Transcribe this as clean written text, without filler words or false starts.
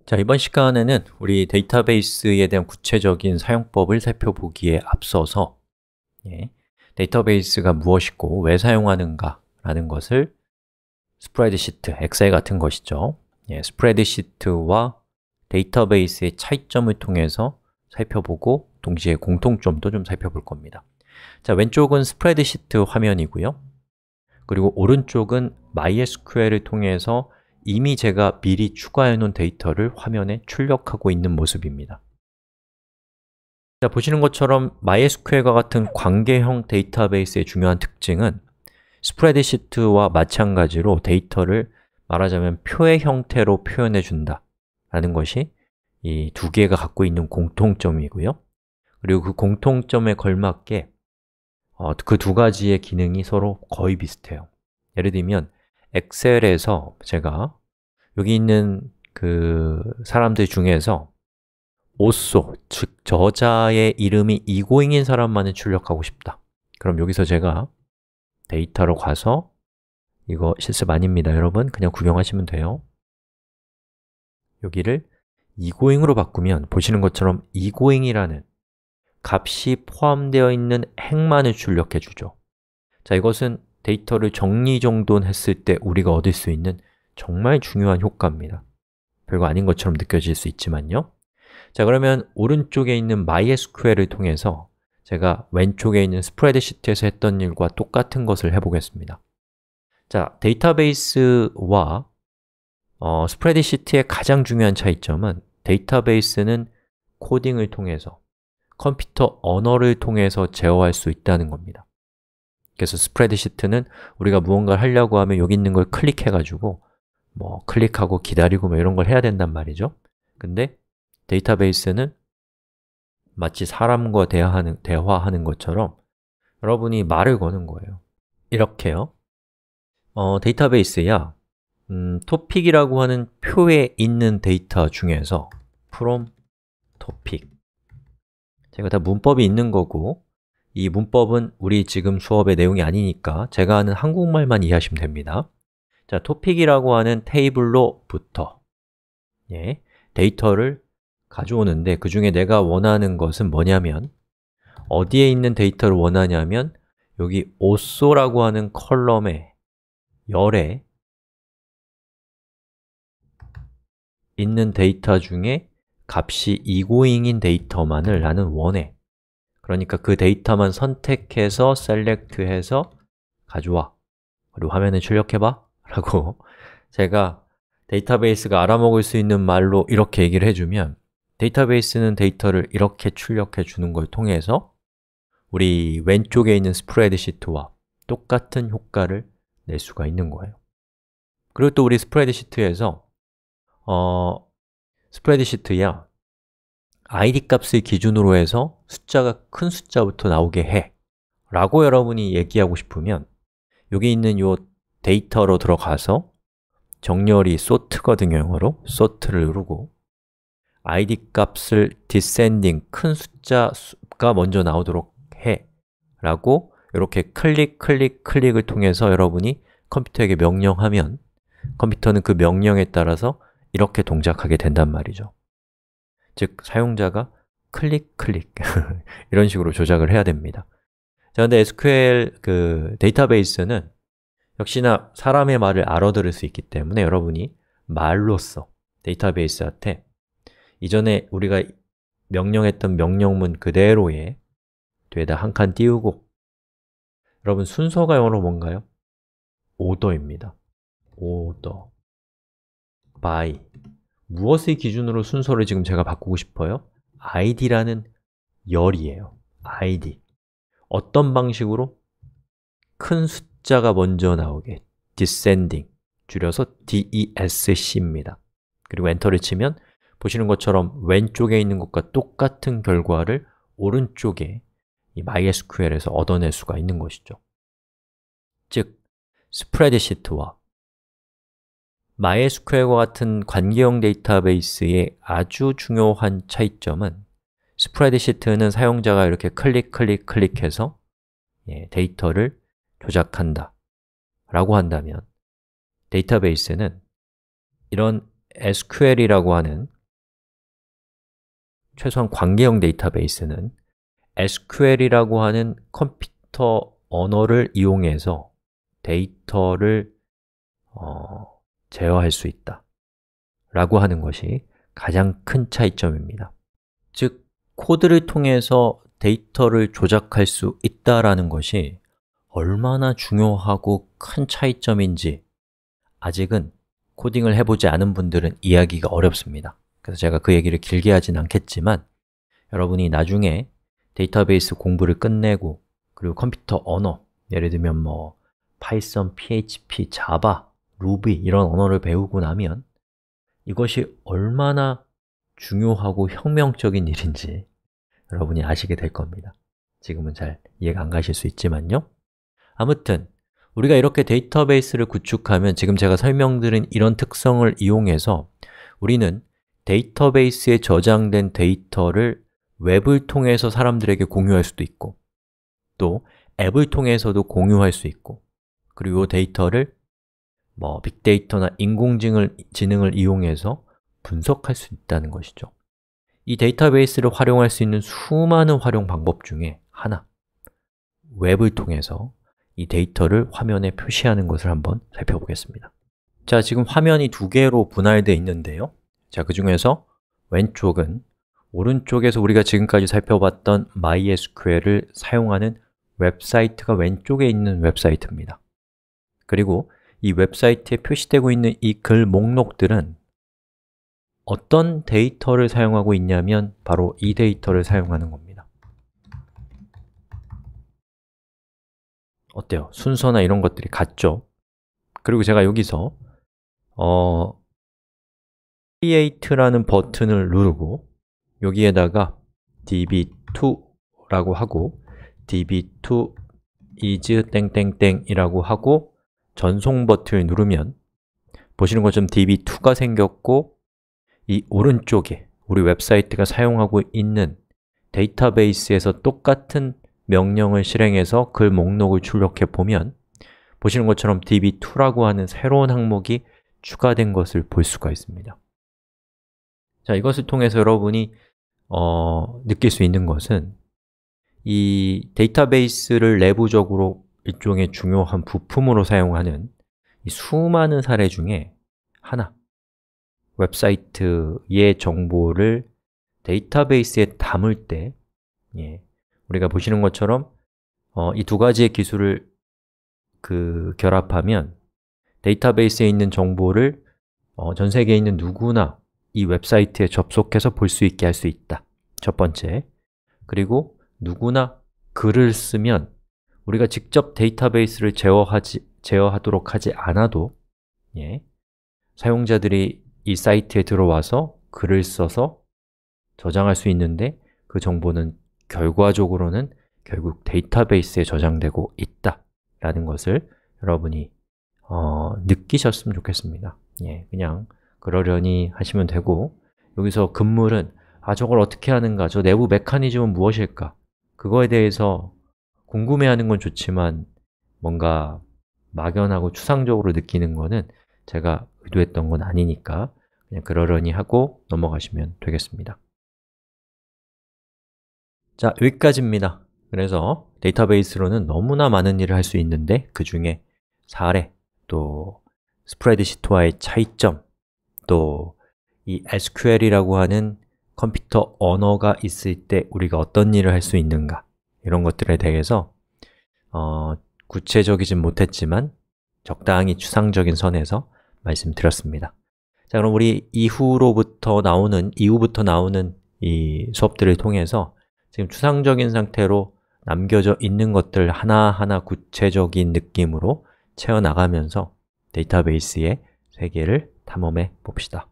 자, 이번 시간에는 우리 데이터베이스에 대한 구체적인 사용법을 살펴보기에 앞서서 데이터베이스가 무엇이고 왜 사용하는가 라는 것을 스프레드시트, 엑셀 같은 것이죠. 스프레드시트와 데이터베이스의 차이점을 통해서 살펴보고 동시에 공통점도 좀 살펴볼 겁니다. 자, 왼쪽은 스프레드시트 화면이고요. 그리고 오른쪽은 MySQL을 통해서 이미 제가 미리 추가해 놓은 데이터를 화면에 출력하고 있는 모습입니다. 자, 보시는 것처럼 MySQL과 같은 관계형 데이터베이스의 중요한 특징은 스프레드시트와 마찬가지로 데이터를 말하자면 표의 형태로 표현해 준다 라는 것이 이 두 개가 갖고 있는 공통점이고요. 그리고 그 공통점에 걸맞게 그 두 가지의 기능이 서로 거의 비슷해요. 예를 들면 엑셀에서 제가 여기 있는 그 사람들 중에서 오쏘, 즉 저자의 이름이 이고잉인 사람만을 출력하고 싶다. 그럼 여기서 제가 데이터로 가서 이거 실습 아닙니다, 여러분. 그냥 구경하시면 돼요. 여기를 이고잉으로 바꾸면 보시는 것처럼 이고잉이라는 값이 포함되어 있는 행만을 출력해 주죠. 자, 이것은 데이터를 정리정돈했을 때 우리가 얻을 수 있는 정말 중요한 효과입니다. 별거 아닌 것처럼 느껴질 수 있지만요. 자, 그러면 오른쪽에 있는 MySQL을 통해서 제가 왼쪽에 있는 스프레드시트에서 했던 일과 똑같은 것을 해보겠습니다. 자, 데이터베이스와 스프레드시트의 가장 중요한 차이점은 데이터베이스는 코딩을 통해서 컴퓨터 언어를 통해서 제어할 수 있다는 겁니다. 그래서 스프레드시트는 우리가 무언가를 하려고 하면 여기 있는 걸 클릭해가지고 클릭하고 기다리고 이런 걸 해야 된단 말이죠. 근데 데이터베이스는 마치 사람과 대화하는 것처럼 여러분이 말을 거는 거예요. 이렇게요. 데이터베이스야 토픽이라고 하는 표에 있는 데이터 중에서 from topic 제가 다 문법이 있는 거고 이 문법은 우리 지금 수업의 내용이 아니니까 제가 하는 한국말만 이해하시면 됩니다. 자, 토픽이라고 하는 테이블로부터 데이터를 가져오는데 그 중에 내가 원하는 것은 뭐냐면 어디에 있는 데이터를 원하냐면 여기 오쏘라고 하는 컬럼의 열에 있는 데이터 중에 값이 이고잉인 데이터만을 나는 원해. 그러니까 그 데이터만 선택해서 셀렉트해서 가져와. 그리고 화면에 출력해봐 라고 제가 데이터베이스가 알아먹을 수 있는 말로 이렇게 얘기를 해주면 데이터베이스는 데이터를 이렇게 출력해 주는 걸 통해서 우리 왼쪽에 있는 스프레드시트와 똑같은 효과를 낼 수가 있는 거예요. 그리고 또 우리 스프레드시트에서 스프레드시트야 id 값을 기준으로 해서 숫자가 큰 숫자부터 나오게 해 라고 여러분이 얘기하고 싶으면 여기 있는 이 데이터로 들어가서 정렬이 sort거든요, 영어로. sort를 누르고 id 값을 descending, 큰 숫자가 먼저 나오도록 해 라고 이렇게 클릭을 통해서 여러분이 컴퓨터에게 명령하면 컴퓨터는 그 명령에 따라서 이렇게 동작하게 된단 말이죠. 즉, 사용자가 클릭 이런 식으로 조작을 해야 됩니다. 자, 근데 SQL 데이터베이스는 역시나 사람의 말을 알아들을 수 있기 때문에 여러분이 말로써 데이터베이스한테 이전에 우리가 명령했던 명령문 그대로의 뒤에다 한 칸 띄우고 여러분 순서가 영어로 뭔가요? order입니다. order by 무엇의 기준으로 순서를 지금 제가 바꾸고 싶어요? id라는 열이에요. id 어떤 방식으로? 큰 숫자가 먼저 나오게 descending, 줄여서 DESC입니다. 그리고 엔터를 치면 보시는 것처럼 왼쪽에 있는 것과 똑같은 결과를 오른쪽에 이 MySQL에서 얻어낼 수가 있는 것이죠. 즉, 스프레드시트와 MySQL과 같은 관계형 데이터베이스의 아주 중요한 차이점은 스프레드시트는 사용자가 이렇게 클릭해서 데이터를 조작한다 라고 한다면 데이터베이스는 이런 SQL이라고 하는 최소한 관계형 데이터베이스는 SQL이라고 하는 컴퓨터 언어를 이용해서 데이터를 제어할 수 있다 라고 하는 것이 가장 큰 차이점입니다. 즉, 코드를 통해서 데이터를 조작할 수 있다라는 것이 얼마나 중요하고 큰 차이점인지 아직은 코딩을 해보지 않은 분들은 이해하기가 어렵습니다. 그래서 제가 그 얘기를 길게 하진 않겠지만 여러분이 나중에 데이터베이스 공부를 끝내고 그리고 컴퓨터 언어, 예를 들면 뭐 파이썬, PHP, 자바, 루비 이런 언어를 배우고 나면 이것이 얼마나 중요하고 혁명적인 일인지 여러분이 아시게 될 겁니다. 지금은 잘 이해가 안 가실 수 있지만요. 아무튼 우리가 이렇게 데이터베이스를 구축하면 지금 제가 설명드린 이런 특성을 이용해서 우리는 데이터베이스에 저장된 데이터를 웹을 통해서 사람들에게 공유할 수도 있고 또 앱을 통해서도 공유할 수 있고 그리고 데이터를 빅데이터나 인공지능을 이용해서 분석할 수 있다는 것이죠. 이 데이터베이스를 활용할 수 있는 수많은 활용 방법 중에 하나, 웹을 통해서 이 데이터를 화면에 표시하는 것을 한번 살펴보겠습니다. 자, 지금 화면이 두 개로 분할되어 있는데요. 자, 그 중에서 왼쪽은 오른쪽에서 우리가 지금까지 살펴봤던 MySQL을 사용하는 웹사이트가 왼쪽에 있는 웹사이트입니다. 그리고 이 웹사이트에 표시되고 있는 이 글 목록들은 어떤 데이터를 사용하고 있냐면 바로 이 데이터를 사용하는 겁니다. 어때요? 순서나 이런 것들이 같죠? 그리고 제가 여기서 create라는 버튼을 누르고 여기에다가 db2라고 하고 db2 is 땡땡땡이라고 하고 전송 버튼을 누르면 보시는 것처럼 db2가 생겼고 이 오른쪽에 우리 웹사이트가 사용하고 있는 데이터베이스에서 똑같은 명령을 실행해서 글 목록을 출력해 보면 보시는 것처럼 db2라고 하는 새로운 항목이 추가된 것을 볼 수가 있습니다. 자, 이것을 통해서 여러분이 느낄 수 있는 것은 이 데이터베이스를 내부적으로 일종의 중요한 부품으로 사용하는 이 수많은 사례 중에 하나, 웹사이트의 정보를 데이터베이스에 담을 때 우리가 보시는 것처럼 이 두 가지의 기술을 결합하면 데이터베이스에 있는 정보를 전 세계에 있는 누구나 이 웹사이트에 접속해서 볼 수 있게 할 수 있다. 첫 번째. 그리고 누구나 글을 쓰면 우리가 직접 데이터베이스를 제어하도록 하지 않아도 사용자들이 이 사이트에 들어와서 글을 써서 저장할 수 있는데 그 정보는 결과적으로는 결국 데이터베이스에 저장되고 있다 라는 것을 여러분이 느끼셨으면 좋겠습니다. 그냥 그러려니 하시면 되고 여기서 금물은 저걸 어떻게 하는가, 저 내부 메커니즘은 무엇일까? 그거에 대해서 궁금해하는 건 좋지만 뭔가 막연하고 추상적으로 느끼는 거는 제가 의도했던 건 아니니까 그냥 그러려니 하고 넘어가시면 되겠습니다. 자, 여기까지입니다. 그래서 데이터베이스로는 너무나 많은 일을 할 수 있는데 그 중에 사례, 또 스프레드시트와의 차이점, 또 이 SQL이라고 하는 컴퓨터 언어가 있을 때 우리가 어떤 일을 할 수 있는가 이런 것들에 대해서 구체적이진 못했지만 적당히 추상적인 선에서 말씀드렸습니다. 자, 그럼 우리 이후부터 나오는 이 수업들을 통해서 지금 추상적인 상태로 남겨져 있는 것들 하나하나 구체적인 느낌으로 채워나가면서 데이터베이스의 세계를 탐험해 봅시다.